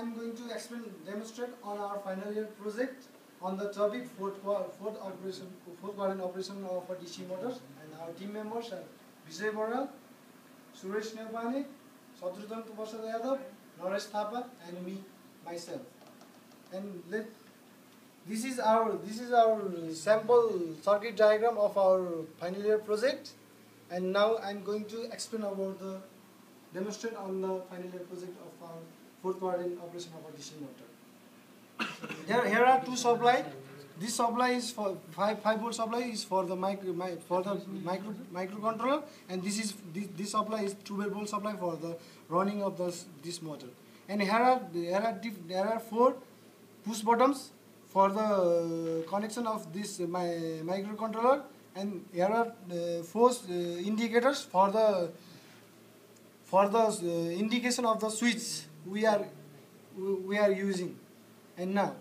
I'm going to demonstrate on our final year project on the topic fourth quadrant operation of DC motors, and our team members are Bijay, Baral, Suresh, Neupane, Shatrudhan, Prasad, Yadav, Naresh, Thapa, and myself. And this is our sample circuit diagram of our final year project. And now I'm going to explain about the demonstrate on the final year project of our fourth quadrant operation of our DC motor. Here are two supply. This supply is for 5 volt supply is for the microcontroller, and this supply is 12 volt supply for the running of this motor. And here are 4 push buttons for the connection of this microcontroller, and here are 4 indicators for the indication of the switch we are using. And now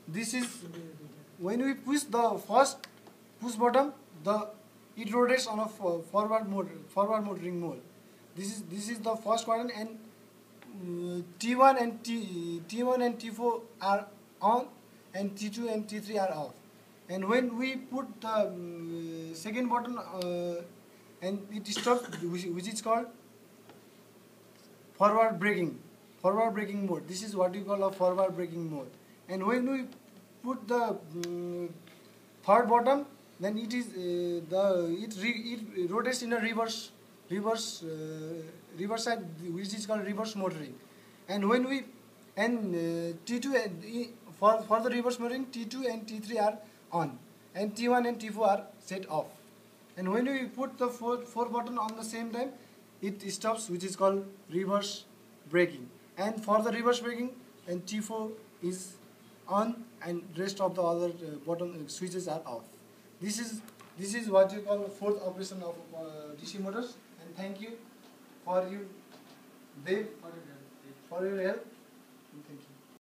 this is when we push the first push button, it rotates on a forward motoring mode. This is the first quadrant, and T1 and T4 are on, and T2 and T3 are off. And when we put the second button and it stops, which is called forward braking mode. This is what we call a forward braking mode. And when we put the third button, then it is it rotates in a reverse side, which is called reverse motoring. And when we T2 for the reverse motoring, T2 and T3 are on, and T1 and T4 are set off. And when we put the four button on the same time, it stops, which is called reverse braking. And for the reverse braking, and T4 is on, and rest of the other button switches are off. This is what you call the fourth operation of DC motors. And thank you for your help. Thank you.